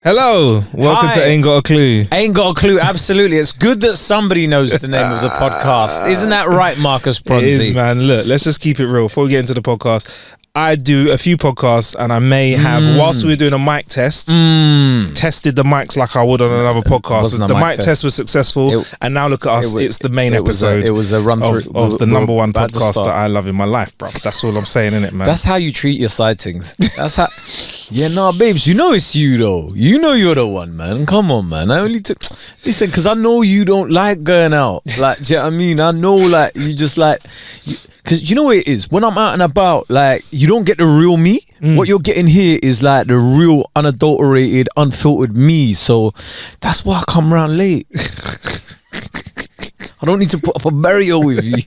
Hello, welcome to Ain't Got a Clue. Ain't Got a Clue, absolutely. It's good that somebody knows the name of the podcast. Isn't that right, Marcus Bronzy? It is, man. Look, let's just keep it real. Before we get into the podcast, I do a few podcasts and I may have, whilst we were doing a mic test, tested the mics like I would on another podcast. The mic test was successful and now look at us, it's the main episode. It was a run through of the number one podcast that I love in my life, bro. That's all I'm saying, innit, man? That's how you treat your side things. That's how... Yeah, nah, babes, you know it's you, though. You know you're the one, man. Come on, man. I only took... Listen, because I know you don't like going out. Like, do you know what I mean? I know, like, you just like... Because you know what it is? When I'm out and about, like, you don't get the real me. What you're getting here is, like, the real, unadulterated, unfiltered me. So, that's why I come around late. I don't need to put up a barrier with you.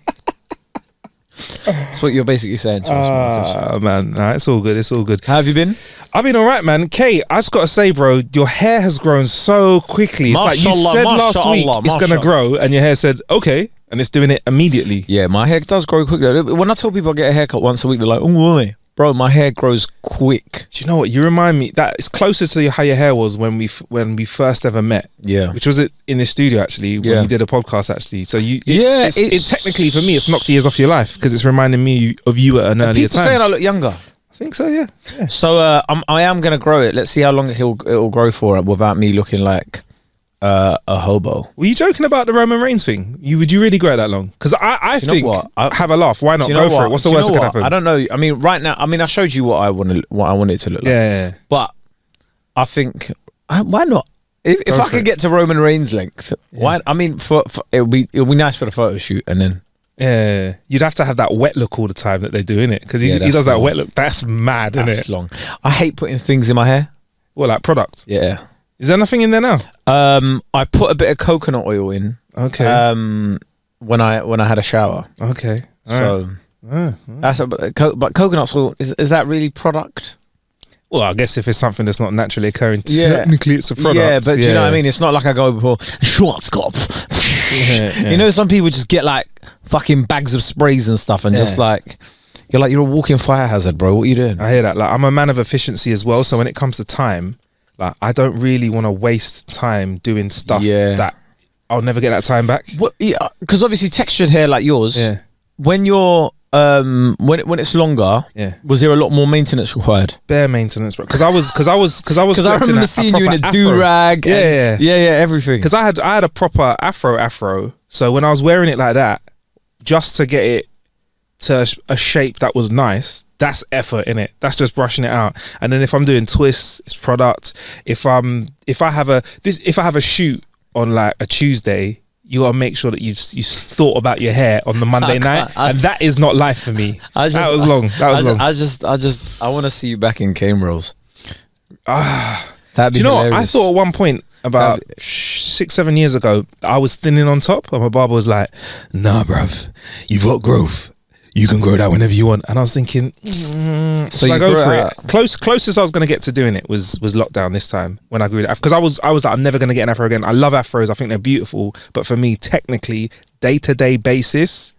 That's what you're basically saying to us. Man, nah, it's all good. It's all good. How have you been? I've been all right, man. Kae, I just got to say, bro, your hair has grown so quickly. It's like you said last week it's going to grow and your hair said, okay, and it's doing it immediately. Yeah, my hair does grow quickly. When I tell people I get a haircut once a week, they're like, oh, why? Bro, my hair grows quick. Do you know what? You remind me that it's closer to how your hair was when we first ever met. Yeah, which was it in the studio actually when we did a podcast actually. So it's technically for me it's knocked years off your life because it's reminding me of you at an earlier time. People saying I look younger. I think so. Yeah. So I am gonna grow it. Let's see how long it'll grow for without me looking like a hobo. Were you joking about the Roman Reigns thing? Would you really grow it that long? Because I think have a laugh. Why not go for it? What's the worst that can happen? I don't know. I mean, right now, I showed you what I wanted it to look like. Yeah. But I think why not? If I could get to Roman Reigns length, why? I mean, for it'll be nice for the photo shoot, and then. Yeah, you'd have to have that wet look all the time that they do, innit? Because he does that wet look. That's mad, innit? That's long. I hate putting things in my hair. What, like products? Yeah. Is there nothing in there now? I put a bit of coconut oil in. Okay. When I had a shower. Okay. So that's but coconut oil is that really product? Well, I guess if it's something that's not naturally occurring, technically it's a product. Yeah, but do you know what I mean? It's not like I go before Schwarzkopf. You know, some people just get like fucking bags of sprays and stuff and just like you're a walking fire hazard, bro. What are you doing? I hear that. Like, I'm a man of efficiency as well. So when it comes to time, like, I don't really want to waste time doing stuff that I'll never get that time back. Well, yeah, because obviously textured hair like yours, when you're when it's longer, was there a lot more maintenance required? Bare maintenance, bro. Because I remember seeing you in a do rag. Yeah, everything. Because I had a proper afro. So when I was wearing it like that, just to get it to a shape that was nice, that's effort in it. That's just brushing it out. And then if I'm doing twists, it's product. If I have a shoot on like a Tuesday, you gotta make sure that you've thought about your hair on the Monday night, and that is not life for me. That was long. I want to see you back in cane rolls. Do you know what? I thought at one point about 6-7 years ago, I was thinning on top, and my barber was like, "Nah, bruv, you've got growth. You can grow that whenever you want." And I was thinking, so I go for it. Closest I was going to get to doing it was lockdown this time when I grew it. Because I was like, I'm never going to get an afro again. I love afros. I think they're beautiful. But for me, technically, day-to-day basis,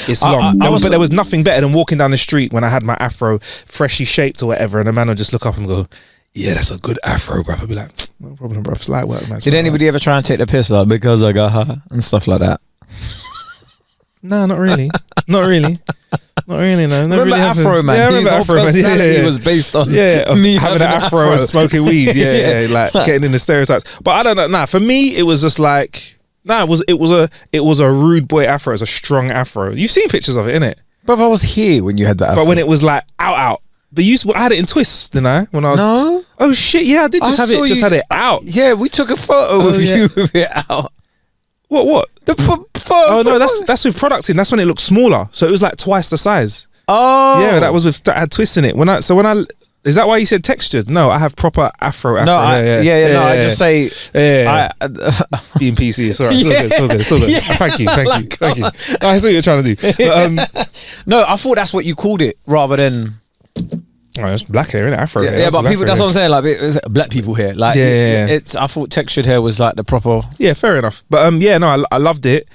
it's long. But there was nothing better than walking down the street when I had my afro freshly shaped or whatever, and a man would just look up and go, "Yeah, that's a good afro, bro." I'd be like, "No problem, bro. It's light work, man." Did anybody ever try and take the piss like because I got her and stuff like that? No, not really. Not really. No. Remember really Afro Man? Yeah, I remember Afro Man. He was based on me having an afro and smoking weed. Like getting in the stereotypes. But I don't know. Nah, for me, it was just like it was a rude boy afro. It was a strong afro. You've seen pictures of it, innit? Bro, I was here when you had that afro. But when it was like out. But I had it in twists, didn't I? When I was no. Oh shit! Yeah, I did just have it. Just had it out. Yeah, we took a photo of you with it out. What? The photo. Oh no, that's with product in. That's when it looked smaller. So it was like twice the size. Oh yeah, that had twists in it. Is that why you said textured? No, I have proper afro. No, I just say being PC. It's all right. It's all good. Yeah, thank you. I see what you're trying to do. No, I thought that's what you called it rather than. Oh, it's black hair, innit? Afro. Yeah, but people. That's what I'm saying. Like it's black people hair. Like it's. I thought textured hair was like the proper. Yeah, fair enough. But I loved it,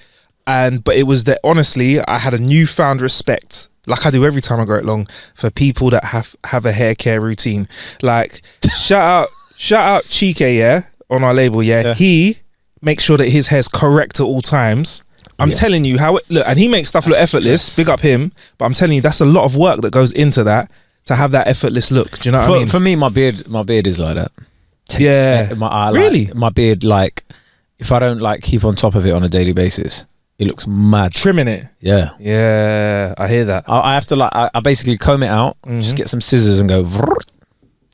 but it was that honestly, I had a newfound respect, like I do every time I grow it long, for people that have a hair care routine. Like shout Shout out Chike, yeah, on our label, yeah. He makes sure that his hair's correct at all times. I'm telling you how it look, and he makes stuff look effortless. Big up him, but I'm telling you that's a lot of work that goes into that to have that effortless look. Do you know what I mean? For me, my beard is like that. Really? My beard, like, if I don't like keep on top of it on a daily basis, it looks mad. Trimming it. Yeah, I hear that. I have to like I basically comb it out, just get some scissors and go.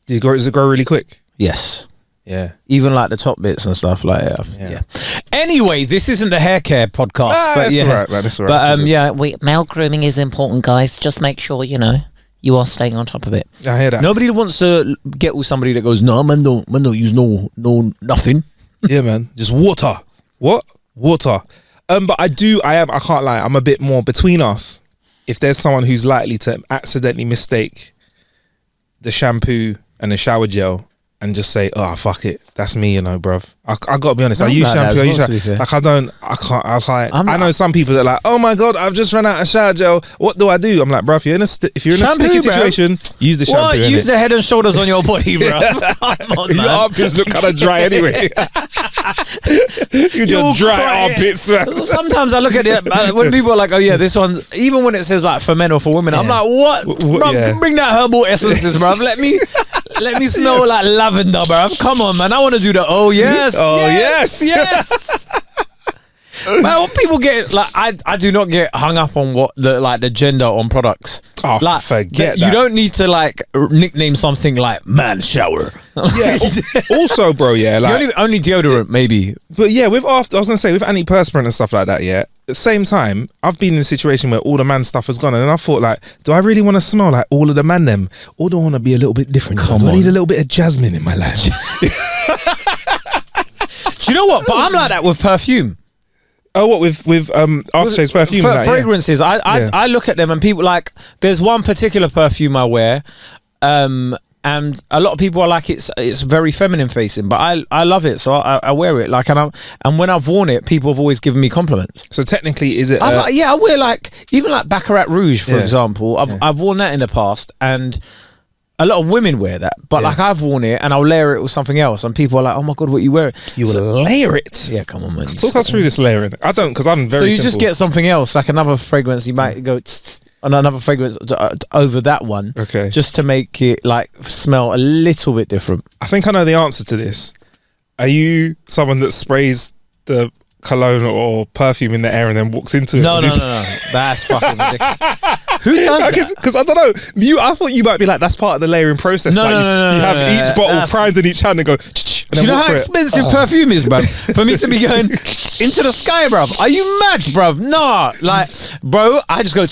Does it grow really quick? Yes. Yeah. Even like the top bits and stuff like yeah. Anyway, this isn't the Hair Care podcast, but that's all right, man. That's all right. But male grooming is important, guys. Just make sure you are staying on top of it. I hear that. Nobody wants to get with somebody that goes, no, man, don't use no nothing. Yeah, man. Just water. What? Water. But I can't lie, I'm a bit more between us. If there's someone who's likely to accidentally mistake the shampoo and the shower gel and just say, oh, fuck it, that's me, bruv. I gotta be honest, I use shampoo, I know some people that are like, oh my God, I've just run out of shower gel, what do I do? I'm like, bruv, if you're in a sticky situation, use the shampoo. What? Use the Head and Shoulders on your body, bruv. Come on, your armpits look kind of dry anyway. You just dry armpits, man. Sometimes I look at it, when people are like, oh yeah, this one, even when it says like for men or for women, I'm like, what? Bruv, bring that herbal essences, bruv. Let me smell like lavender, bruv. Come on, man. I want to do the yes. Man, what people get like, I do not get hung up on what the gender on products. Oh, like, forget that. You don't need to like nickname something like man shower. Yeah. Also, bro, like only deodorant maybe. But yeah, with antiperspirant and stuff like that. Yeah. At the same time, I've been in a situation where all the man stuff has gone, and then I thought, like, do I really want to smell like all of the man them, or do I want to be a little bit different? Do I need a little bit of jasmine in my life? Do you know what? But I'm like that with perfume. Oh, what with aftershave's perfume? Fragrances. I look at them and people like. There's one particular perfume I wear, and a lot of people are like it's very feminine facing, but I love it, so I wear it. Like, and when I've worn it, people have always given me compliments. So technically, is it? I wear like even like Baccarat Rouge, for example. I've worn that in the past, and a lot of women wear that, but like I've worn it and I'll layer it with something else, and people are like, "Oh my God, what you wear it? You will layer it." Yeah, come on, man. Talk us through this layering. I don't, because I'm very. So you simple. just get something else, like another fragrance. You might go and another fragrance over that one, okay, just to make it like smell a little bit different. I think I know the answer to this. Are you someone that sprays the cologne or perfume in the air and then walks into it? No. That's fucking ridiculous. Who does that? Because I don't know. I thought you might be like, that's part of the layering process. No, you have each bottle primed in each hand and go. Do you know how expensive perfume is, bruv? For me to be going into the sky, bruv. Are you mad, bruv? Nah, like, bro, I just go.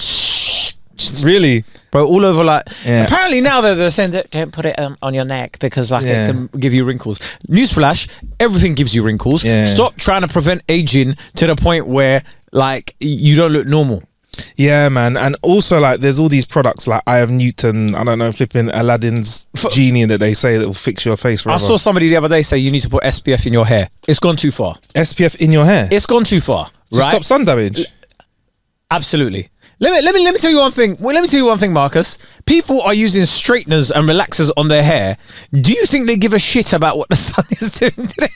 Really? Bro, all over like. Yeah. Apparently now they're saying that don't put it on your neck because like it can give you wrinkles. Newsflash: everything gives you wrinkles. Yeah. Stop trying to prevent aging to the point where like you don't look normal. Yeah, man. And also like there's all these products like Eye of Newton, I don't know, flipping Aladdin's genie that they say that will fix your face forever. I saw somebody the other day say you need to put SPF in your hair. It's gone too far. SPF in your hair? It's gone too far. To stop sun damage? Absolutely. Let me tell you one thing. Well, let me tell you one thing, Marcus. People are using straighteners and relaxers on their hair. Do you think they give a shit about what the sun is doing today?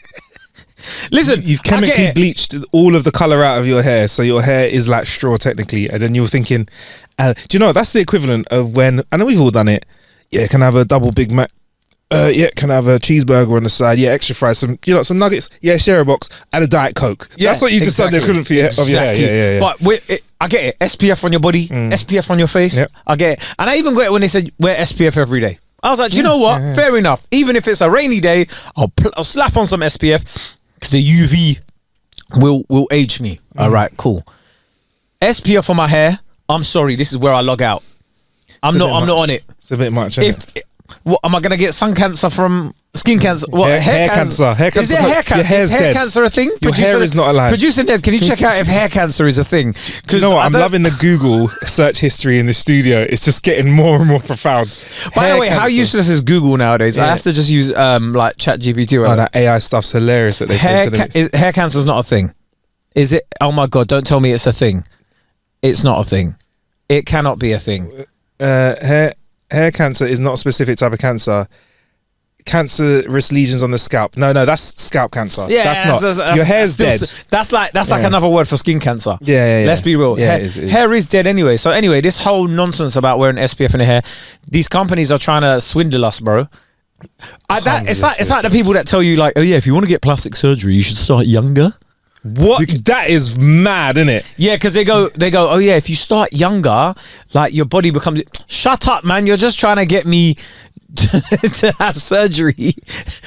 Listen, you've chemically bleached all of the color out of your hair, so your hair is like straw technically, and then you're thinking, do you know, that's the equivalent of when, I know we've all done it, yeah, can I have a double Big Mac, can I have a cheeseburger on the side, extra fries, some nuggets, share a box, and a Diet Coke. That's what you just done the equivalent for of your hair. But I get it, SPF on your body, SPF on your face, I get it. And I even got it when they said wear SPF every day. I was like, do you know what, fair enough, even if it's a rainy day, I'll slap on some SPF, because the UV will age me. All right, cool. SPF on my hair. I'm sorry, this is where I log out. I'm not on it. It's a bit much. What am I gonna get? Sun cancer from skin cancer? What hair cancer? Hair cancer. Is there hair cancer? Your hair's is hair dead. Cancer a thing? Your hair is not alive. Producer Ned, can you check out if hair cancer is a thing? You know what? I'm loving the Google search history in the studio. It's just getting more and more profound. By the way, how useless is Google nowadays? I have to just use like ChatGPT. Oh, that AI stuff's hilarious. That they hair cancer is not a thing. Is it? Oh my God! Don't tell me it's a thing. It's not a thing. It cannot be a thing. Hair cancer is not a specific type of cancer. cancerous lesions on the scalp. No, that's scalp cancer. Yeah, that's not. Your hair's dead. That's like another word for skin cancer. Yeah. Let's be real. Yeah, hair is dead anyway. So anyway, this whole nonsense about wearing SPF in the hair, these companies are trying to swindle us, bro. It's like the people that tell you like, oh yeah, if you want to get plastic surgery, you should start younger. What? That is mad, isn't it? Yeah, because they go, oh yeah, if you start younger, like your body becomes. Shut up, man! You're just trying to get me to have surgery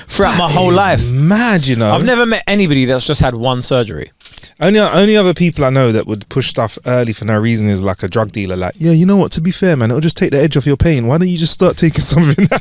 throughout my whole life. Mad, you know. I've never met anybody that's just had one surgery. Only other people I know that would push stuff early for no reason is like a drug dealer. Like, yeah, you know what? To be fair, man, it'll just take the edge off your pain. Why don't you just start taking something now?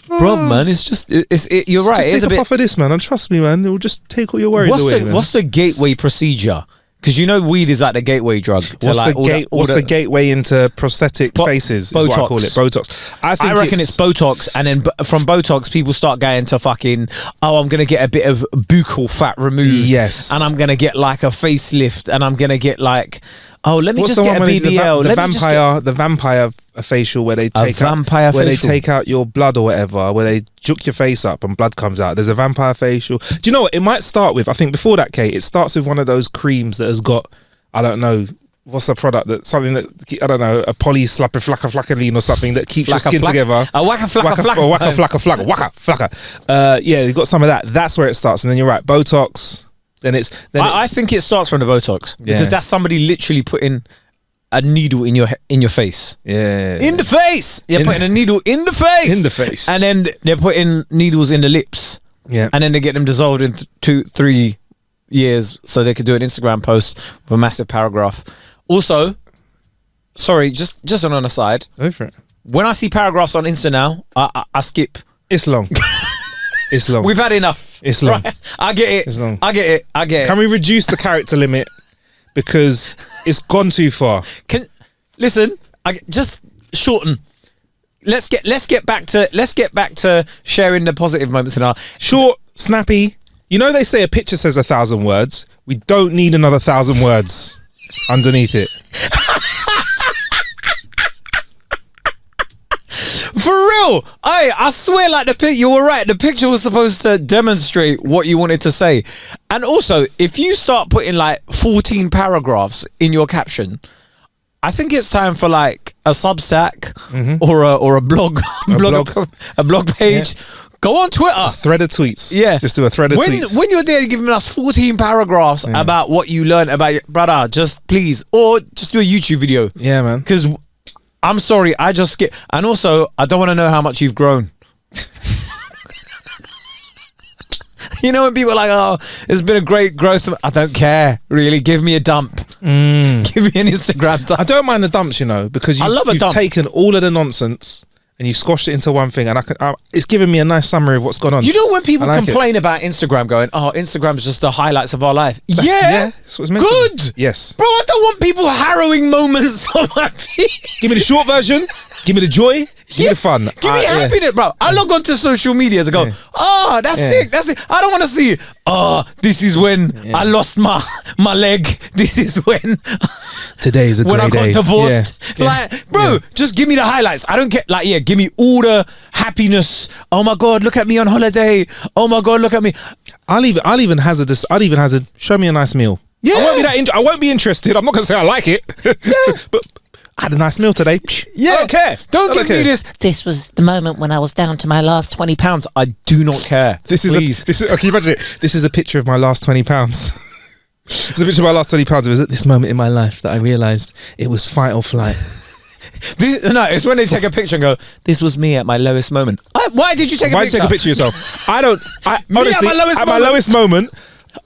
Bruv, man, it's just you're right. Just take a puff of this, man, and trust me, man, it will just take all your worries away. What's the gateway procedure? Because you know weed is like the gateway drug. What's the gateway into prosthetic faces? Is what I call it. Botox. I reckon it's Botox, and then from Botox, people start going to fucking. Oh, I'm gonna get a bit of buccal fat removed. Yes, and I'm gonna get like a facelift, and I'm gonna get like. Oh, let me just get a BBL. The vampire facial where they take out your blood or whatever, where they juke your face up and blood comes out. There's a vampire facial. Do you know what? It might start with, I think before that, Kate, it starts with one of those creams that has got, I don't know, what's the product that something that I don't know, a polyslapiflacaflacaline or something that keeps your skin together. A waka flacka. Yeah, you've got some of that. That's where it starts, and then you're right, Botox. I think it starts from the Botox because that's somebody literally putting a needle in your face. Yeah, in the face. You're putting a needle in the face. In the face, and then they're putting needles in the lips. Yeah, and then they get them dissolved in 2-3 years so they could do an Instagram post with a massive paragraph. Also, sorry, just on an aside. Go for it. When I see paragraphs on Insta now, I skip. It's long. It's long. We've had enough. It's long. Right? I get it. It's long. I get it. Can we reduce the character limit because it's gone too far? Listen? Just shorten. Let's get back to sharing the positive moments in our short, snappy. You know they say a picture says 1,000 words. We don't need another 1,000 words underneath it. For real, I swear, like you were right. The picture was supposed to demonstrate what you wanted to say, and also if you start putting like 14 paragraphs in your caption, I think it's time for like a Substack or a blog, a blog page. Yeah. Go on Twitter. A thread of tweets. Yeah, just do a thread of tweets. When you're there giving us 14 paragraphs about what you learned about your brother, just please, or just do a YouTube video. Yeah, man. Because I'm sorry, I just skip. And also, I don't want to know how much you've grown. You know when people are like, oh, it's been a great growth. I don't care, really. Give me a dump. Give me an Instagram dump. I don't mind the dumps, you know, because you've taken all of the nonsense and you squashed it into one thing, and it's given me a nice summary of what's gone on. You know when people complain about Instagram going, oh, Instagram's just the highlights of our life. That's what it's meant to be. Yes. Bro, I don't want people harrowing moments on my feed. Give me the short version. Give me the joy. Give me the fun. Give me happiness, bro. I log on to social media to go, that's sick. That's it. I don't want to see, this is when I lost my leg. This is when today is a when great I got day. divorced. Like, bro, just give me the highlights. I don't get give me all the happiness. Oh my God, look at me on holiday. Oh my God, look at me. I'll even hazard show me a nice meal. Yeah. I won't be interested. I'm not gonna say I like it. Yeah. But I had a nice meal today. Yeah. I don't care. Don't give me this. This was the moment when I was down to my last 20 pounds. I do not care. This is can you imagine it? This is a picture of my last 20 pounds. It's a picture of my last 20 pounds. It was at this moment in my life that I realised it was fight or flight. It's when they take a picture and go, this was me at my lowest moment. Why did you take a picture? Why did you take a picture of yourself? Honestly, at my lowest moment,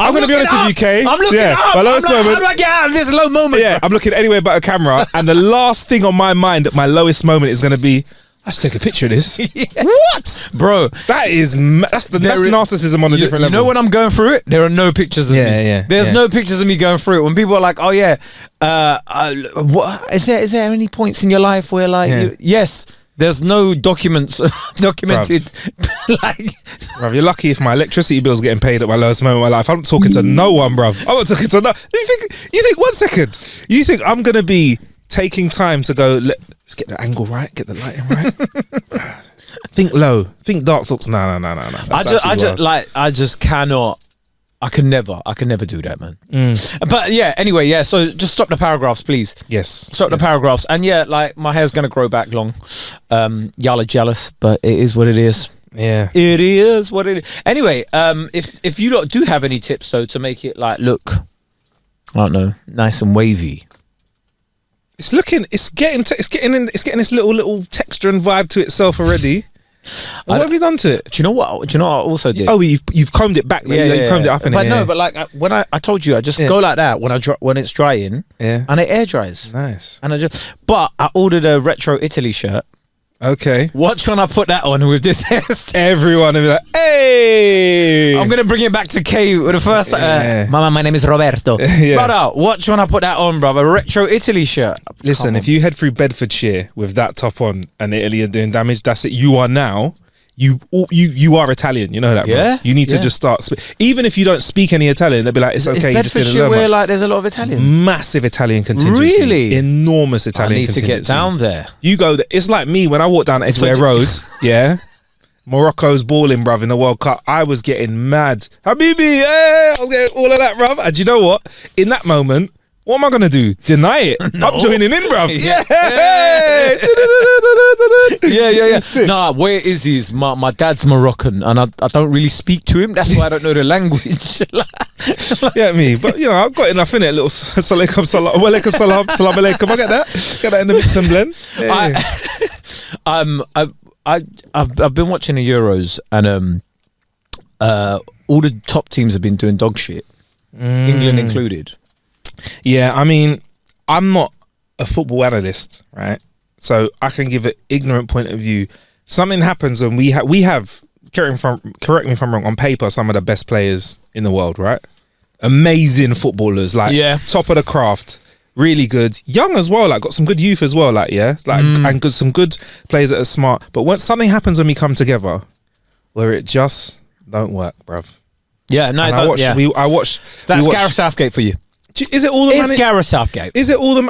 I'm going to be honest with you, Kae. I'm looking up. My lowest moment. How do I get out of this low moment? Yeah, I'm looking anywhere but a camera, and the last thing on my mind at my lowest moment is going to be, I should take a picture of this. What? Bro, that's narcissism on a different level. You know when I'm going through it, there are no pictures of me. There's no pictures of me going through it. When people are like, oh yeah, what, is there any points in your life where like, yes, there's no documented. Bruv, you're lucky if my electricity bill's getting paid at my lowest moment of my life. I'm not talking to no one, bruv. I'm not talking to no. You think 1 second, you think I'm going to be taking time to go, Let's get the angle right, get the lighting right. Think low, think dark thoughts. No. I just cannot. I can never do that, man. But yeah, anyway, yeah. So just stop the paragraphs, please. Yes, stop the paragraphs. And yeah, like my hair's gonna grow back long. Y'all are jealous, but it is what it is. Yeah, it is what it is. Anyway, if you lot do have any tips though to make it like look, I don't know, nice and wavy. It's getting this little texture and vibe to itself already. What have you done to it? Do you know what? I also did? Oh, you've combed it back. You've combed it up in it. But no, but like when I told you, I just go like that when it's drying. Yeah. And it air dries. Nice. And but I ordered a retro Italy shirt. Okay. Watch when I put that on with this hairstyle. Everyone will be like, hey! I'm going to bring it back to Kae with the first... Mama, my name is Roberto. Brother, watch when I put that on, brother. Retro Italy shirt. Listen, if you head through Bedfordshire with that top on and Italy are doing damage, that's it. You are now... You are Italian, you know that, bro. Yeah. You need to just start. Even if you don't speak any Italian, they'll be like, it's okay. Is Bedfordshire where like there's a lot of Italians? Massive Italian contingency. Really? Enormous Italian contingency. I need to get down there. You go there. It's like me when I walk down Edgware Road. Yeah. Morocco's balling, bruv, in the World Cup. I was getting mad. Habibi, I was getting all of that, bruv. And you know what? In that moment, what am I going to do? Deny it? No. I'm joining in, bruv. Yeah. Nah, where is my dad's Moroccan and I don't really speak to him. That's why I don't know the language. Yeah, me. But, you know, I've got enough in it. A little salaikum salam, walaikum salam, salam alaikum. I get that. Get that in the mix and blend. Yeah. I've been watching the Euros and all the top teams have been doing dog shit, England included. Yeah, I mean, I'm not a football analyst, right? So I can give an ignorant point of view. Something happens when we have correct me if I'm wrong, on paper, some of the best players in the world, right? Amazing footballers, like top of the craft, really good, young as well, like got some good youth as well, like and some good players that are smart. But when something happens when we come together, where it just don't work, bruv. Yeah, no, I watch. That's Gareth Southgate for you. Is it all the It's Gareth Southgate. Is it all the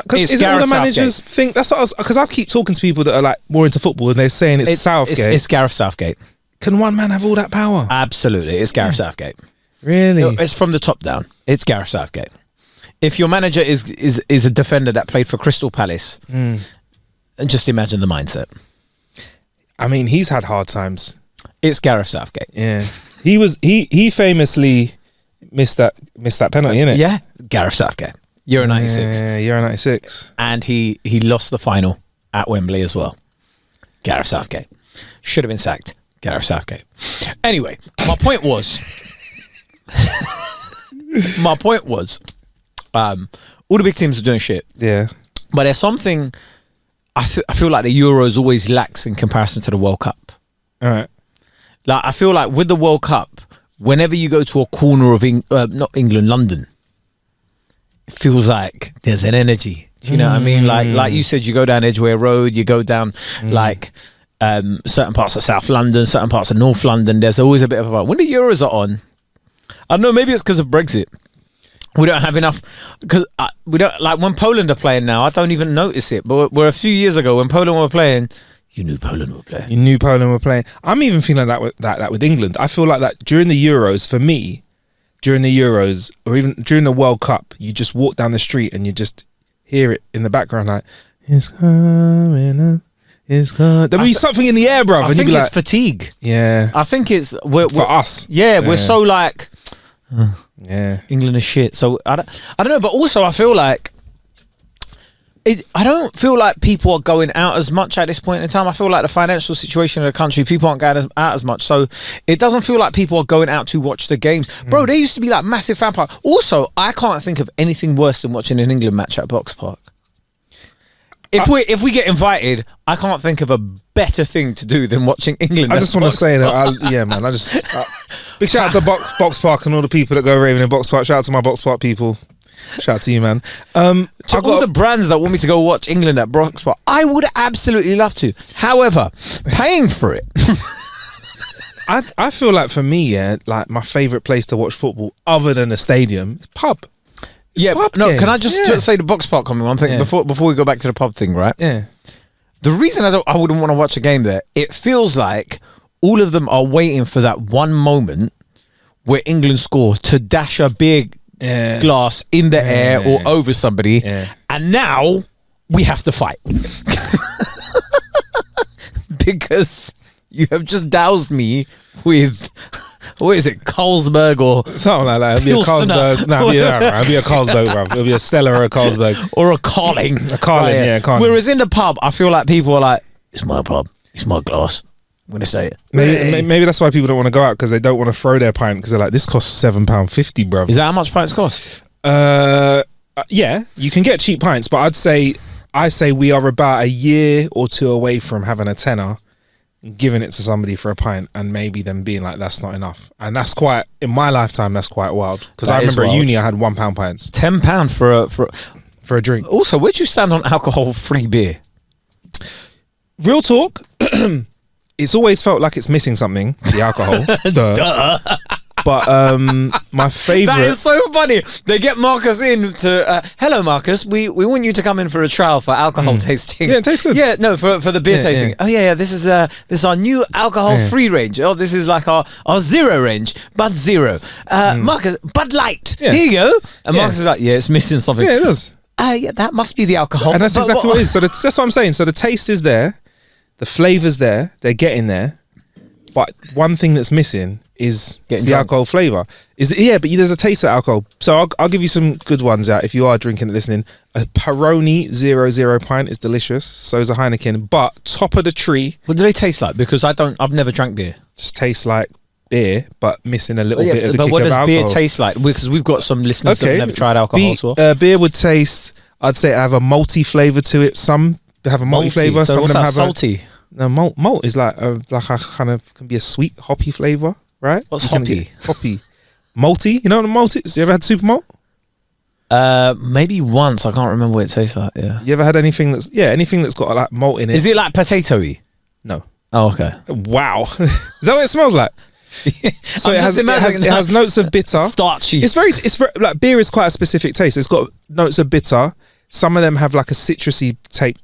managers think? That's what because I keep talking to people that are like more into football and they're saying it's Southgate. It's Gareth Southgate. Can one man have all that power? Absolutely, it's Gareth Southgate. Really? It's from the top down. It's Gareth Southgate. If your manager is a defender that played for Crystal Palace, just imagine the mindset. I mean, he's had hard times. It's Gareth Southgate. Yeah, he famously missed that penalty, innit? Yeah, Gareth Southgate. Euro 96. Yeah, Euro 96. And he lost the final at Wembley as well. Gareth Southgate. Should have been sacked. Gareth Southgate. Anyway, my point was... all the big teams are doing shit. Yeah. But there's something I feel like the Euros always lacks in comparison to the World Cup. All right. Like, I feel like with the World Cup, whenever you go to a corner of not England, London, it feels like there's an energy. Do you know what I mean? Like you said, you go down Edgware Road, you go down like certain parts of South London, certain parts of North London. There's always a bit of a vibe. When the Euros are on, I don't know, maybe it's because of Brexit. We don't have enough because we don't like when Poland are playing now. I don't even notice it. But we're a few years ago when Poland were playing. You knew Poland were playing. You knew Poland were playing. I'm even feeling that with England. I feel like that during the Euros, for me, during the Euros, or even during the World Cup, you just walk down the street and you just hear it in the background like, it's coming up, it's coming. There'll be something in the air, bro. I think it's fatigue. Yeah. I think it's... for us. Yeah, we're so like... yeah. England is shit. So, I don't know, but also I feel like... I don't feel like people are going out as much at this point in time. I feel like the financial situation of the country, people aren't going out as much. So it doesn't feel like people are going out to watch the games. Bro, there used to be like massive fan park. Also, I can't think of anything worse than watching an England match at Box Park. If we get invited, I can't think of a better thing to do than watching England. I just want to say that, yeah, man. Big shout out to Box Park and all the people that go raving in Box Park. Shout out to my Box Park people. Shout out to you, man. To all the brands that want me to go watch England at Box Park, I would absolutely love to. However, paying for it. I feel like for me, yeah, like my favourite place to watch football other than a stadium is pub. Can I just say the Box Park comment one thing before we go back to the pub thing, right? Yeah. The reason I wouldn't want to watch a game there, it feels like all of them are waiting for that one moment where England score to dash a big glass in the air or over somebody, and now we have to fight. Because you have just doused me with, what is it, Carlsberg or something like that. It'll be a Carlsberg. No, it'll be a Carlsberg, bro. It'll be a Stella or a Carlsberg. Or a Carling. A Carling, yeah, Carling. Whereas in the pub, I feel like people are like, it's my pub, it's my glass. I'm going to say it. Maybe that's why people don't want to go out, because they don't want to throw their pint, because they're like, this costs £7.50, bro. Is that how much pints cost? Yeah, you can get cheap pints, but I say we are about a year or two away from having a tenner, giving it to somebody for a pint, and maybe them being like, that's not enough. And that's quite, in my lifetime, that's quite wild. Because I remember at uni I had £1 pints. £10 for a drink. Also, where do you stand on alcohol-free beer? Real talk, it's always felt like it's missing something, the alcohol. Duh. But my favourite... That is so funny. They get Marcus in to... hello, Marcus. We want you to come in for a trial for alcohol tasting. Yeah, it tastes good. Yeah, no, for the beer tasting. Yeah. Oh, yeah, this is our new alcohol-free range. Oh, this is like our zero range, Bud Zero. Marcus, Bud Light. Yeah. Here you go. And Marcus is like, yeah, it's missing something. Yeah, it does. Yeah, that must be the alcohol. And that's exactly what it is. So that's what I'm saying. So the taste is there. The flavour's there. They're getting there. But one thing that's missing is the alcohol flavour. But there's a taste of alcohol. So I'll give you some good ones out if you are drinking and listening. A Peroni 00 pint is delicious. So is a Heineken. But top of the tree. What do they taste like? Because I've never drank beer. Just tastes like beer, but missing a little bit of the kick of alcohol. But what does beer taste like? Because we've got some listeners that have never tried alcohol as well. Beer would taste, I'd say, have a malty flavour to it. Some have a malty flavour. So some what's of them that, have salty? No, malt is like a kind of, can be a sweet hoppy flavour, right? What's hoppy? Hoppy. Malty, you know what a malt is? You ever had super malt? Maybe once. I can't remember what it tastes like. Yeah. You ever had anything that's got like malt in it? Is it like potato-y? No. Oh, okay. Wow. Is that what it smells like? So it has notes of bitter, starchy. It's very like, beer is quite a specific taste. It's got notes of bitter. Some of them have like a citrusy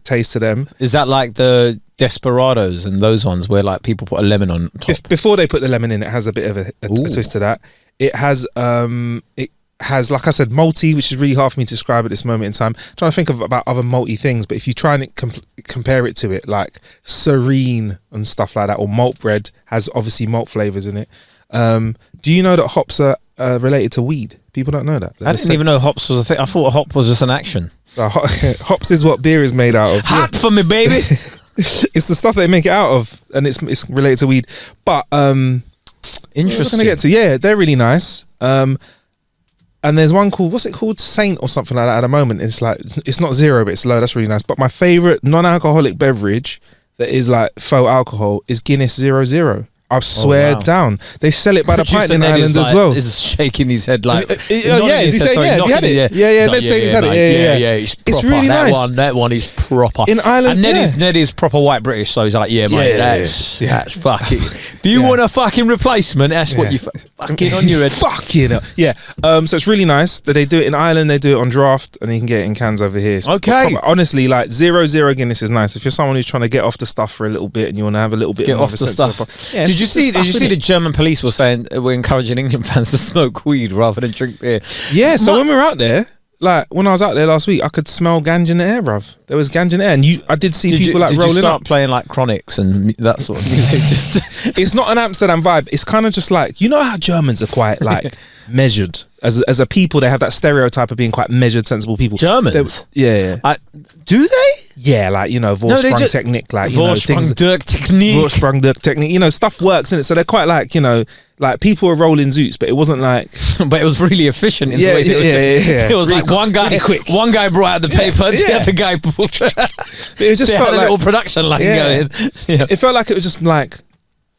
taste to them. Is that like the Desperados and those ones where like people put a lemon on top? Before they put the lemon in, it has a bit of a twist to that. It has like I said, malty, which is really hard for me to describe at this moment in time. I'm trying to think about other malty things, but if you try and compare it to it, like Serene and stuff like that, or malt bread has obviously malt flavours in it. Do you know that hops are related to weed? People don't know that. I didn't even know hops was a thing. I thought a hop was just an action. Hops is what beer is made out of. Hop for me, baby. It's the stuff they make it out of, and it's related to weed. But interesting. What was I gonna get to? Yeah, they're really nice. And there's one called, what's it called, Saint or something like that at the moment. It's like, it's not zero, but it's low. That's really nice. But my favourite non-alcoholic beverage that is like faux alcohol is Guinness 00. I swear down. They sell it by the pint in Ireland as well. He's shaking his head like... is he saying, have you had it? Yeah, let's say he's had it. Yeah, it's really nice. That one is proper. In Ireland, and Ned is proper white British, so he's like, yeah, mate, that's fucking... If you want a fucking replacement, that's what you fucking on your head. Fucking hell. Yeah. So it's really nice that they do it in Ireland, they do it on draft, and you can get it in cans over here. Okay. Honestly, like 00 Guinness is nice. If you're someone who's trying to get off the stuff for a little bit and you want to have a little bit more of a sense of... Did you see the German police were saying we're encouraging England fans to smoke weed rather than drink beer? Yeah, so when we were out there, like when I was out there last week, I could smell ganja in the air, bruv. There was ganja in the air, and I did see people rolling up. Did you start playing like Chronics and that sort of music? It's not an Amsterdam vibe. It's kind of just like, you know how Germans are quite like measured. As a people, they have that stereotype of being quite measured, sensible people. Germans? Yeah. Do they? Yeah, like, you know, Vorsprung technique, like, you know, things. Vorsprung technique, you know, stuff works in it. So they're quite like, you know, like people were rolling zoots, but it wasn't like. But it was really efficient in the way they were doing. It was really like one guy brought out the paper, the other guy brought. It was just they had a little production line going. Yeah. It felt like it was just like,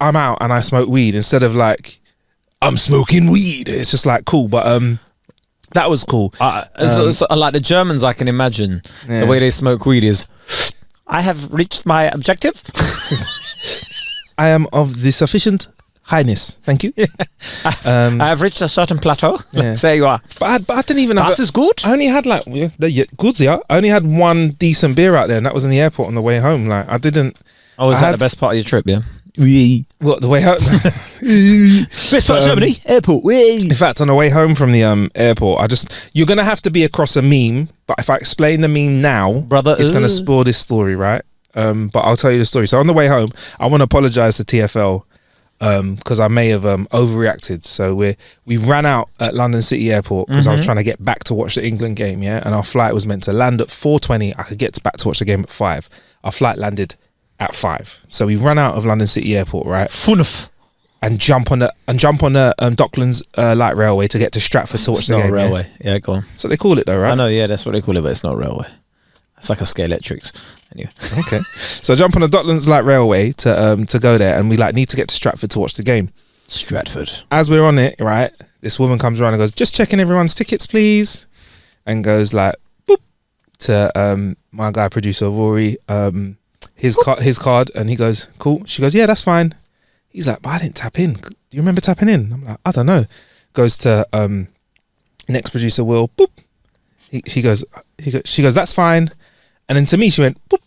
I'm out and I smoke weed, instead of like, I'm smoking weed. It's just like cool, but that was cool. So like the Germans, I can imagine the way they smoke weed is, I have reached my objective. I am of the sufficient Highness, thank you. I have reached a certain plateau. Yeah. There you are. But I didn't even have Das ist gut. I only had like goods, yeah. I only had one decent beer out there, and that was in the airport on the way home. Like I didn't. Oh, is that the best part of your trip? Yeah. What, the way home? Best part of Germany airport. In fact, on the way home from the airport, you're gonna have to be across a meme. But if I explain the meme now, brother, it's gonna spoil this story, right? But I'll tell you the story. So on the way home, I want to apologize to TFL. Because I may have overreacted. So we ran out at London City Airport because I was trying to get back to watch the England game, yeah. And our flight was meant to land at 4:20. I could get back to watch the game at 5. Our flight landed at 5. So we ran out of London City Airport, right? Funf. And jump on the Docklands light railway to get to Stratford to watch the game. Railway. Yeah, go on. So they call it though, right? I know. Yeah, that's what they call it, but it's not railway. It's like a Scalextrics. Anyway. Okay. So I jump on the Docklands light railway to go there, and we like need to get to Stratford to watch the game. Stratford. As we're on it, right, this woman comes around and goes, "Just checking everyone's tickets, please," and goes like, "Boop," to my guy producer Rory, his card, and he goes, "Cool." She goes, "Yeah, that's fine." He's like, "But I didn't tap in. Do you remember tapping in?" I'm like, "I don't know." Goes to next producer Will, boop. She goes, "That's fine." And then to me, she went, "Boop,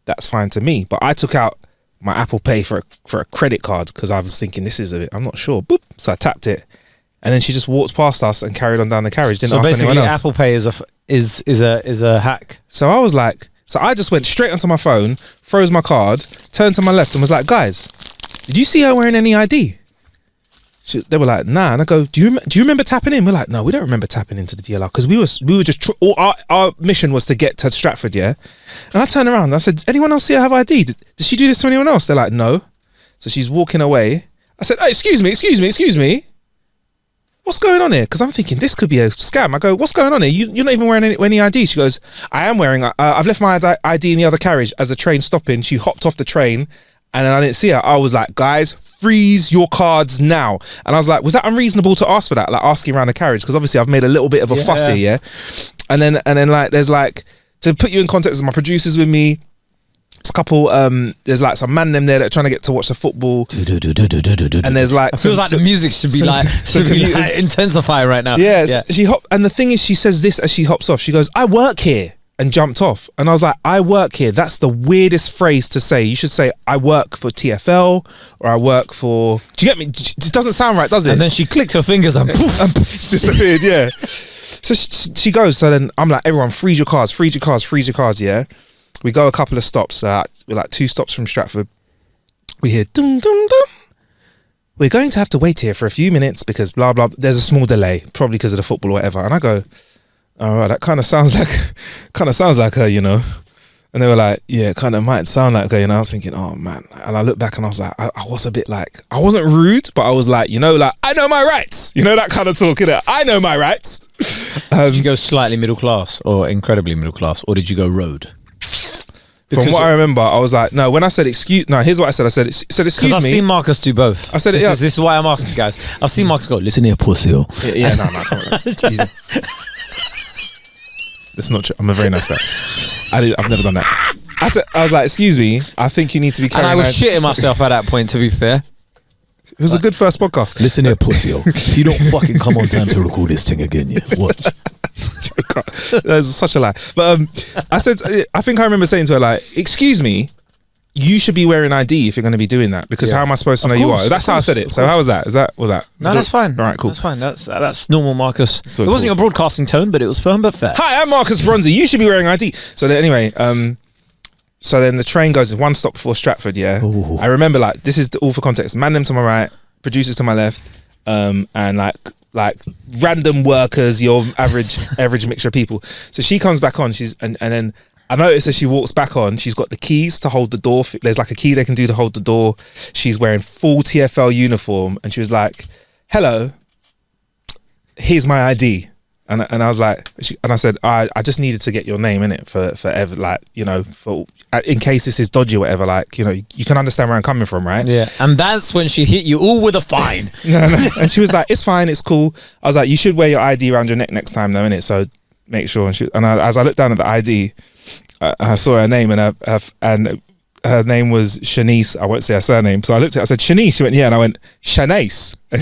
that's fine to me." But I took out my Apple Pay for a credit card because I was thinking this is a bit, I'm not sure. Boop. So I tapped it, and then she just walked past us and carried on down the carriage. Didn't ask anyone else. Apple Pay is a hack. So I was like, I just went straight onto my phone, froze my card, turned to my left, and was like, "Guys, did you see her wearing any ID?" They were like, "Nah," and I go, "Do you remember tapping in?" We're like, "No, we don't remember tapping into the DLR because we were just our mission was to get to Stratford, yeah." And I turned around and I said, "Anyone else see her have ID? Did she do this to anyone else?" They're like, "No." So she's walking away. I said, "Oh, excuse me. What's going on here?" Because I'm thinking this could be a scam. I go, "What's going on here? You're not even wearing any ID." She goes, "I am wearing. I've left my ID in the other carriage." As the train's stopping, she hopped off the train. And then I didn't see her. I was like, "Guys, freeze your cards now." And I was like, was that unreasonable to ask for that? Like asking around the carriage? Because obviously I've made a little bit of a fuss here, yeah? And then like, there's like, to put you in context, my producer's with me. There's a couple, there's like some man them there that are trying to get to watch the football. And there's like... It feels like the music should be like intensify right now. Yeah. She hopped, and the thing is, she says this as she hops off. She goes, "I work here." And jumped off. And I was like, "I work here." That's the weirdest phrase to say. You should say, "I work for TFL," or "I work for..." Do you get me? It doesn't sound right, does it? And then she clicked her fingers and poof, disappeared, yeah. So she goes, so then I'm like, "Everyone, freeze your cars, yeah?" We go a couple of stops, we're like 2 stops from Stratford. We hear, dum, dum, dum. "We're going to have to wait here for a few minutes because blah, blah, there's a small delay, probably because of the football or whatever." And I go, "All right, that kind of sounds like her, you know." And they were like, "Yeah, it kind of might sound like her, you know." I was thinking, "Oh man." And I looked back and I was like, I was a bit like, I wasn't rude, but I was like, you know, like, "I know my rights." You know, that kind of talk, innit? I know my rights. Did you go slightly middle class or incredibly middle class, or did you go road? From what I remember, I was like, no, when I said excuse, no, here's what I said. I said excuse me. I've seen Marcus do both. I said it, This is why I'm asking, guys. I've seen Marcus go, "Listen here, pussy." No. It's not true. I'm a very nice guy. I've never done that. I was like, "Excuse me, I think you need to be carrying." And I was shitting myself at that point, to be fair. It was a good first podcast. "Listen here, pussy. If you don't fucking come on time to record this thing again, yeah, what?" That's such a lie. But I think I remember saying to her, like, "Excuse me, you should be wearing ID if you're going to be doing that, because how am I supposed to know you are?" That's how I said it. So how was that? Was that? No, that's fine. All right, cool. That's fine. That's normal, Marcus. Cool, it wasn't your broadcasting tone, but it was firm but fair. "Hi, I'm Marcus Bronzy. You should be wearing ID." So then, anyway, so then the train goes 1 stop before Stratford. Yeah, ooh. I remember, like, this is all for context. Man them to my right, producers to my left, and like random workers, your average mixture of people. So she comes back on. And then I noticed as she walks back on, she's got the keys to hold the door. There's like a key they can do to hold the door. She's wearing full TFL uniform, and she was like, "Hello, here's my ID." And I was like, and I said, I just needed to get your name in it for ever, like, you know, for in case this is dodgy or whatever, like, you know, you can understand where I'm coming from, right? Yeah. And that's when she hit you all with a fine. No. And she was like, "It's fine, it's cool." I was like, "You should wear your ID around your neck next time though, innit? So make sure." And as I looked down at the ID, I saw her name, and her name was Shanice. I won't say her surname. So I looked at her, I said, Shanice. She went, yeah. And I went, Shanice. And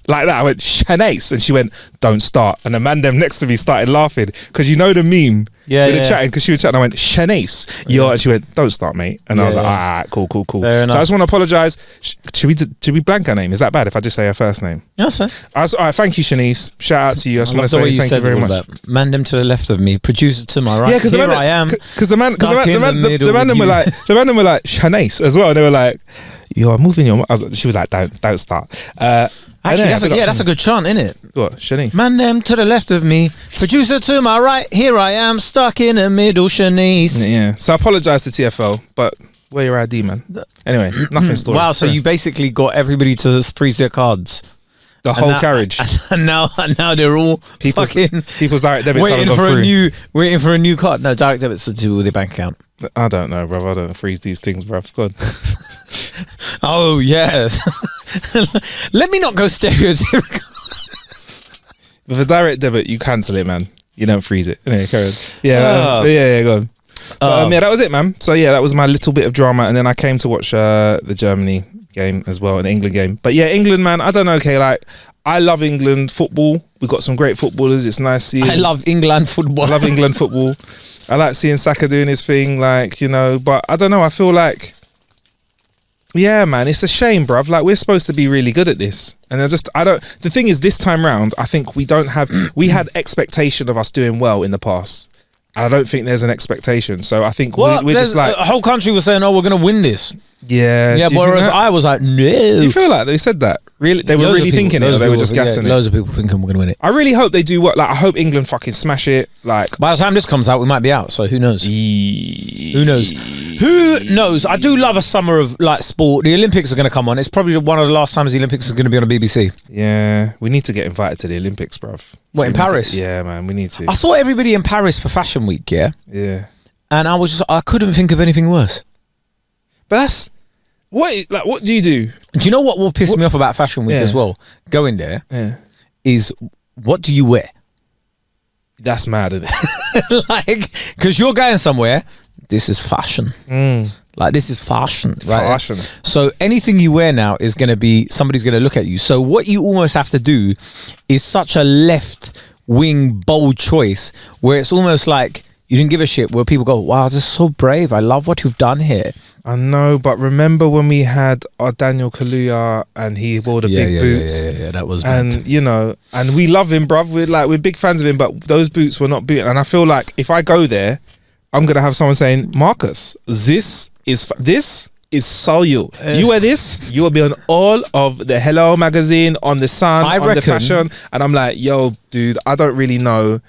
like that. I went, Shanice. And she went, don't start. And the man them next to me started laughing. Because you know the meme? Yeah, we were chatting, because she was chatting. I went, Shanice. And she went, don't start, mate. And I was like, all right, cool. Fair So enough. I just want to apologise. Should we blank her name? Is that bad if I just say her first name? That's fine. All right, thank you, Shanice. Shout out to you. I just want to say thank you very much. Man them to the left of me, producer to my right. Yeah, because I am. Because the man were like Shanice as well. And they were like, you're moving your. She was like, don't start. Actually, that's a good chant, isn't it? What, Shanice? Man them to the left of me, producer to my right. Here I am, stuck in the middle, Shanice. Yeah. So I apologise to TFL, but where your ID, man? Anyway, nothing story. Wow, so you basically got everybody to freeze their cards. The whole carriage. And now they're all people's direct debits waiting for a new card. No, direct debits to do with their bank account. I don't know, bro. I don't freeze these things, bro. God. Oh yeah. Let me not go stereotypical. With a direct debit, you cancel it, man. You don't freeze it. Anyway, carry on. Yeah, go on. Yeah, that was it, man. So yeah, that was my little bit of drama, and then I came to watch the Germany game as well, and the England game. But yeah, England, man, I don't know. Okay, like I love England football. We've got some great footballers. It's nice seeing. I love England football. I like seeing Saka doing his thing, like, you know. But I don't know. I feel like, yeah, man, it's a shame, bruv. Like, we're supposed to be really good at this, and the thing is, this time round, I think we had expectation of us doing well in the past. And I don't think there's an expectation. So I think we're just like... The whole country was saying, oh, we're going to win this. Yeah. Yeah, whereas I was like, no. Do you feel like they said that? Really? They were really thinking it, or they were just gassing it? Loads of people thinking we're going to win it. I really hope they do what... Like, I hope England fucking smash it. Like, by the time this comes out, we might be out. So who knows? Who knows? Who knows? I do love a summer of like sport. The Olympics are going to come on. It's probably one of the last times the Olympics are going to be on the BBC. Yeah. We need to get invited to the Olympics, bruv. What, in Paris? Yeah, man. We need to. I saw everybody in Paris for Fashion Week, yeah? Yeah. And I couldn't think of anything worse. But that's... What do you do? Do you know what will piss me off about Fashion Week as well? Going there is, what do you wear? That's mad, isn't it? Like, because you're going somewhere, this is fashion. Like, this is fashion, right? Fashion. So anything you wear now is going to be, somebody's going to look at you. So what you almost have to do is such a left-wing bold choice where it's almost like you didn't give a shit, where people go, wow, this is so brave. I love what you've done here. I know, but remember when we had our Daniel Kaluuya and he wore the big boots? Yeah, that was and bad. You know, and we love him, bruv. We're big fans of him, but those boots were not booting. And I feel like if I go there, I'm gonna have someone saying, Marcus, this is so you. You wear this, you will be on all of the Hello magazine, on the Sun, on the Fashion, and I'm like, yo, dude, I don't really know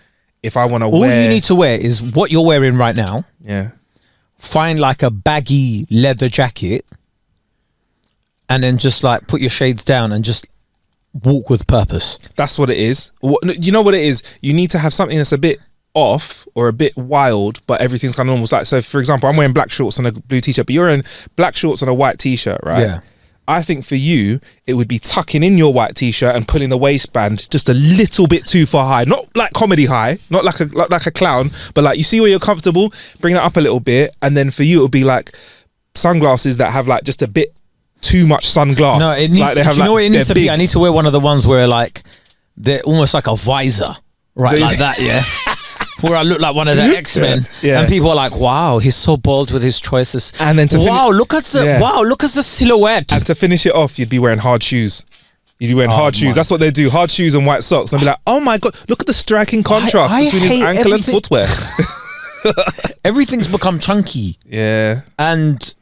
if I want to wear. All you need to wear is what you're wearing right now. Yeah. Find like a baggy leather jacket and then just like put your shades down and just walk with purpose. That's what it is. You know what it is? You need to have something that's a bit off or a bit wild, but everything's kind of normal. Like, so for example, I'm wearing black shorts and a blue t-shirt, but you're in black shorts and a white t-shirt, right? Yeah. I think for you, it would be tucking in your white t-shirt and pulling the waistband just a little bit too far high. Not like comedy high, not like a clown, but like, you see where you're comfortable, bring that up a little bit. And then for you, it would be like sunglasses that have like just a bit too much sunglass. No, it needs, like they have, do you know what it needs to big. be? I need to wear one of the ones where like, they're almost like a visor, right? So like that, yeah. Where I look like one of the X-Men, and people are like, "Wow, he's so bold with his choices." And then look at the silhouette. And to finish it off, you'd be wearing hard shoes. You'd be wearing hard shoes. That's what they do: hard shoes and white socks. And be like, "Oh my god, look at the striking contrast between his ankle and footwear." Everything's become chunky. Yeah, and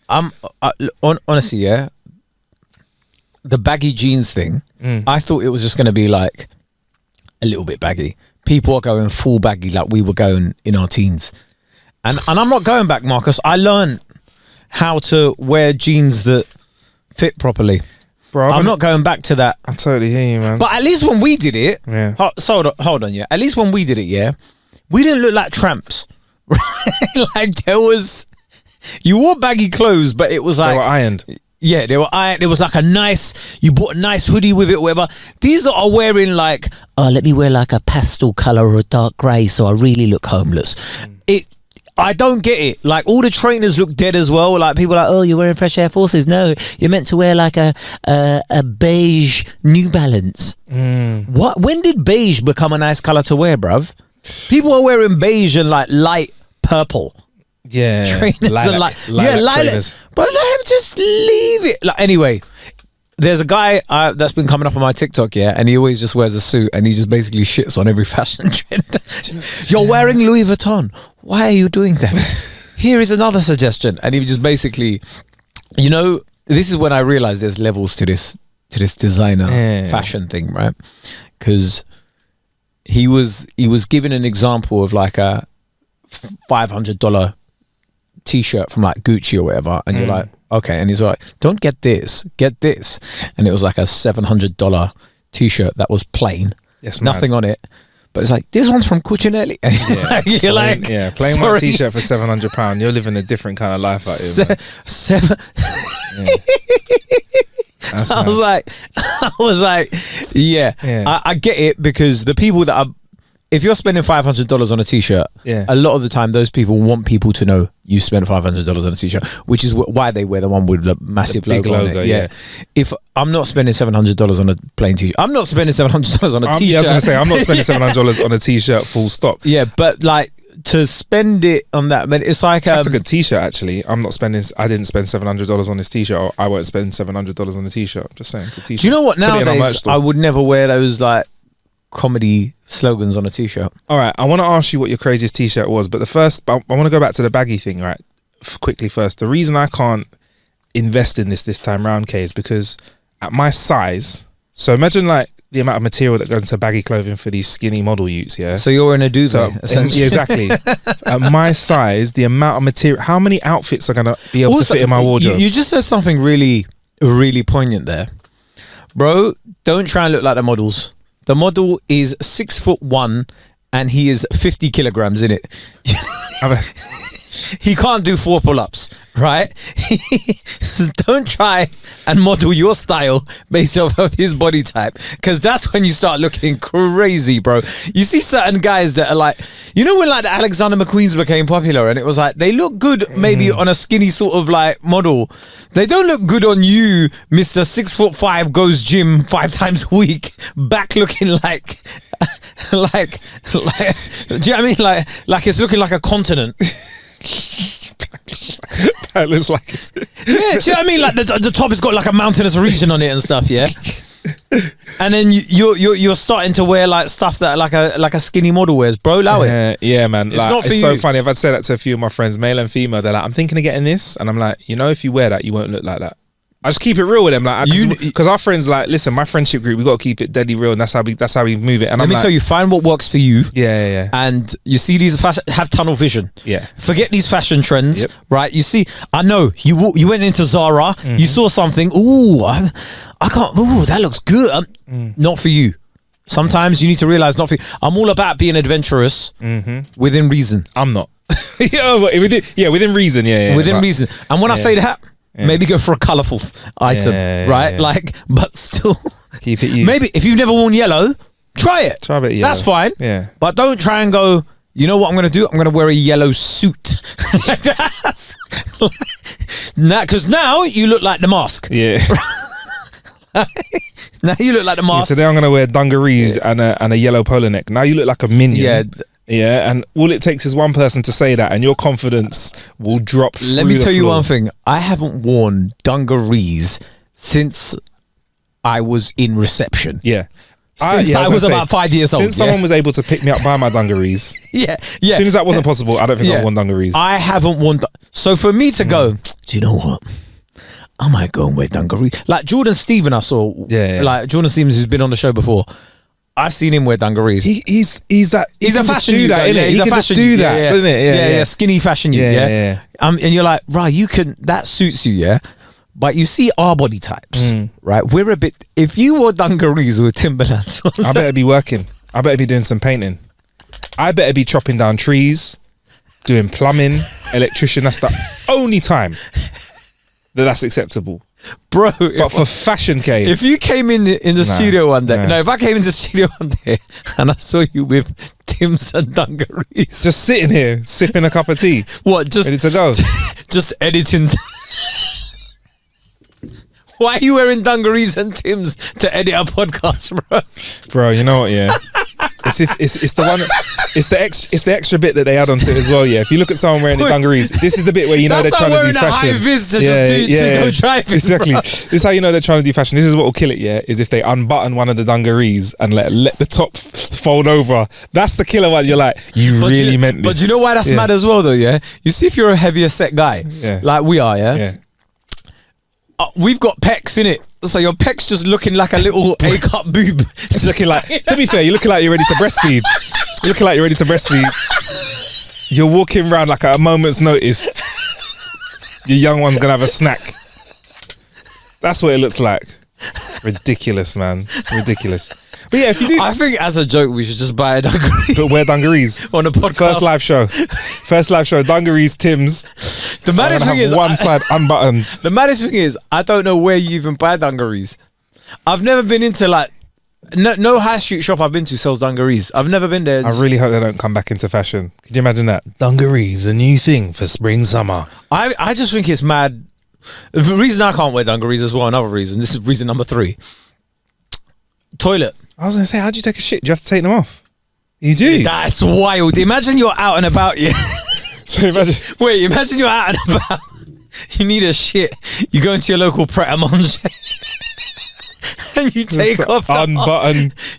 honestly, yeah, the baggy jeans thing. I thought it was just going to be like a little bit baggy. People are going full baggy like we were going in our teens. And I'm not going back, Marcus. I learned how to wear jeans that fit properly. Bro, I'm not going back to that. I totally hear you, man. But at least when we did it, hold on, yeah. At least when we did it, yeah, we didn't look like tramps. Right? Like there was, you wore baggy clothes, but it was like, they were ironed. Yeah, they were ironed. It was like you bought a nice hoodie with it, whatever. These are wearing like, oh, let me wear like a pastel colour or a dark grey so I really look homeless. I don't get it. Like, all the trainers look dead as well. Like, people are like, oh, you're wearing fresh Air Forces. No, you're meant to wear like a beige New Balance. What? When did beige become a nice color to wear, bruv? People are wearing beige and like light purple. Yeah, trainers lilac trainers. But like, just leave it. Like, anyway, there's a guy that's been coming up on my TikTok, and he always just wears a suit and he just basically shits on every fashion trend. You're wearing Louis Vuitton. Why are you doing that? Here is another suggestion. And he just basically, this is when I realized there's levels to this designer fashion thing, right? Because he was giving an example of like a $500 t-shirt from like Gucci or whatever, and you're like, okay, and he's like, don't get this, and it was like a $700 t-shirt that was plain, nothing on it, but it's like, this one's from Cucinelli. You're like, plain white t-shirt for £700. You're living a different kind of life out here. I was like, I get it, because the people that are, if you're spending $500 on a t-shirt, a lot of the time those people want people to know you spent $500 on a t-shirt, which is why they wear the one with the massive logo on it. Yeah. If I'm not spending $700 on a plain t-shirt, I'm not spending $700 on a t-shirt. I was going to say, I'm not spending $700 on a t-shirt, full stop. Yeah, but like, to spend it on that, but it's like that's a good t-shirt actually. I didn't spend $700 on this t-shirt, or I won't spend $700 on a t-shirt. Just saying, good t-shirt. Do you know what? Nowadays, I would never wear those like comedy slogans on a t-shirt. All right, I want to ask you what your craziest t-shirt was, but I want to go back to the baggy thing, right? Quickly first, the reason I can't invest in this time round, Kae, is because at my size, so imagine like the amount of material that goes into baggy clothing for these skinny model utes, So you're in a duvet, essentially. Yeah, exactly. At my size, the amount of material, how many outfits are going to be able to fit in my wardrobe? You just said something really, really poignant there. Bro, don't try and look like the models. The model is 6'1" and he is 50 kilograms in it. He can't do 4 pull-ups, right? Don't try and model your style based off of his body type, because that's when you start looking crazy, bro. You see certain guys that are like, when like the Alexander McQueens became popular, and it was like, they look good maybe on a skinny sort of like model. They don't look good on you, Mr. 6'5", goes gym 5 times a week, back looking like do you know what I mean? Like it's looking like a continent. That looks like it's do you know what I mean? Like the top has got like a mountainous region on it and stuff, and then you're starting to wear like stuff that like a skinny model wears, bro. Allow it. Yeah, man. It's not for it's you. so funny. I've said that to a few of my friends, male and female. They're like, I'm thinking of getting this, and I'm like, if you wear that, you won't look like that. I just keep it real with them, like, because our friends, like, listen, my friendship group, we got to keep it deadly real, and that's how we move it. And let me tell you, find what works for you. Yeah. And you see these have tunnel vision. Yeah. Forget these fashion trends, right? You see, I know you went into Zara, you saw something. Ooh, I can't. Ooh, that looks good. Not for you. Sometimes you need to realize not for you. I'm all about being adventurous within reason. I'm not. Within reason. Yeah. Within reason. And when I say that. Yeah. Maybe go for a colourful item, right? Yeah. Like, but still, keep it you. Maybe if you've never worn yellow, try it. Try a bit yellow. That's fine. Yeah. But don't try and go, you know what I'm going to do? I'm going to wear a yellow suit. Because now you look like the mask. Yeah. Now you look like the mask. Today I'm going to wear dungarees and a yellow polo neck. Now you look like a minion. Yeah. Yeah, and all it takes is one person to say that, and your confidence will drop. Let me tell you one thing: I haven't worn dungarees since I was in reception. Yeah, since I was about 5 years old. Since someone was able to pick me up by my dungarees. Yeah. As soon as that wasn't possible, I don't think I've worn dungarees. I haven't worn. So for me to go, do you know what? I might go and wear dungarees. Like Jordan Stevens, I saw. Yeah. Like Jordan Stevens, who's been on the show before. I've seen him wear dungarees. He's a fashion dude, that, innit? He can just do that, doesn't it? Yeah, skinny fashion you, yeah. And you're like, right, that suits you, yeah. But you see our body types, right? We're a bit. If you wore dungarees with Timberlands, I better be working. I better be doing some painting. I better be chopping down trees, doing plumbing, electrician. That's the only time that's acceptable. Bro, but for fashion, Kae. If you came in the studio one day, if I came into the studio one day and I saw you with Tim's and dungarees, just sitting here sipping a cup of tea, what? Just ready to go, just editing. Why are you wearing dungarees and Tim's to edit a podcast, bro? Bro, you know what? Yeah, it's the one. It's the extra bit that they add onto it as well. Yeah, if you look at someone wearing the dungarees, this is the bit where you know they're trying to do fashion. That's not wearing a high vis to go driving. Exactly. Bro. This is how you know they're trying to do fashion. This is what will kill it. Yeah, is if they unbutton one of the dungarees and let the top fold over. That's the killer one. You're like, you meant this. But you know why that's mad as well, though. Yeah, you see, if you're a heavier set guy, like we are, yeah. We've got pecs in it, so your pecs just looking like a little A-cup boob. It's looking like. To be fair, you're looking like you're ready to breastfeed. You're looking like you're ready to breastfeed. You're walking around like at a moment's notice. Your young one's gonna have a snack. That's what it looks like. Ridiculous, man. Ridiculous. But yeah, if you do, I think as a joke we should just buy a dungaree. But wear dungarees on a podcast. First live show. Dungarees, Tim's. The maddest thing is one side unbuttoned. The maddest thing is I don't know where you even buy dungarees. I've never been into like no high street shop I've been to sells dungarees. I've never been there. I really hope they don't come back into fashion. Could you imagine that? Dungarees, a new thing for spring, summer. I just think it's mad. The reason I can't wear dungarees as well, another reason. This is reason number 3. Toilet. I was going to say, how do you take a shit? Do you have to take them off? You do? That's wild. Imagine you're out and about, yeah. So imagine you're out and about. You need a shit. You go into your local Pret-a-Manger and you take off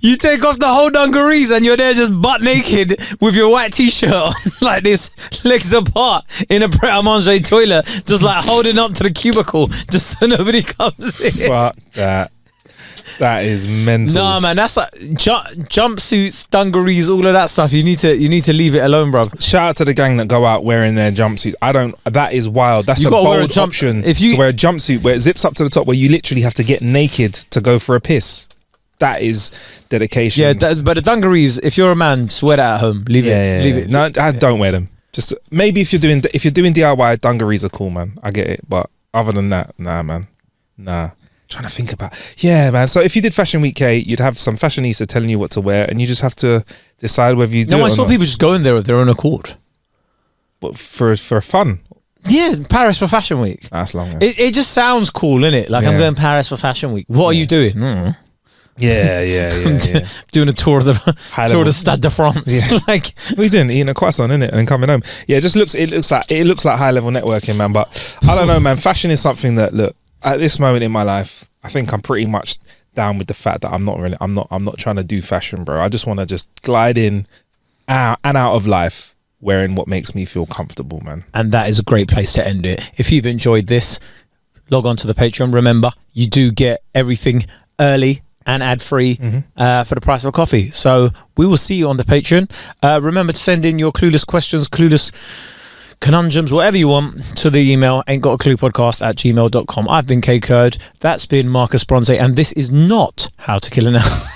you take off the whole dungarees and you're there just butt naked with your white t-shirt on like this, legs apart in a Pret-a-Manger toilet, just like holding up to the cubicle just so nobody comes in. Fuck that. That is mental. Nah, man, that's like jumpsuits, dungarees, all of that stuff. You need to leave it alone, bro. Shout out to the gang that go out wearing their jumpsuits. That is wild. That's a bold option to wear a jumpsuit where it zips up to the top, where you literally have to get naked to go for a piss. That is dedication. Yeah, but the dungarees, if you're a man, just wear that at home. Leave it. No, I don't wear them. Just maybe if you're doing DIY, dungarees are cool, man. I get it, but other than that, nah, man, nah. Trying to think about, man. So if you did Fashion Week, Kae, you'd have some fashionista telling you what to wear, and you just have to decide whether you do. No, I saw people just going there of their own accord. But for fun. Yeah, Paris for Fashion Week. That's long. Man. It just sounds cool, innit? Like I'm going Paris for Fashion Week. What are you doing? Yeah. Doing a tour of the Stade de France. Yeah. Like we didn't eating a croissant, innit, and coming home. Yeah, it looks like high level networking, man. But I don't know, man. Fashion is something that, look, at this moment in my life, I think I'm pretty much down with the fact that I'm not trying to do fashion, bro. I just want to just glide in and out of life wearing what makes me feel comfortable, man. And that is a great place to end it. If you've enjoyed this, log on to the Patreon. Remember, you do get everything early and ad-free for the price of a coffee. So we will see you on the Patreon. Remember to send in your Clueless questions, Clueless conundrums, whatever you want, to the email aintgotacluepodcast@gmail.com. I've been Kae Kurd. That's been Marcus Bronzy, and this is not How to Kill an Hour.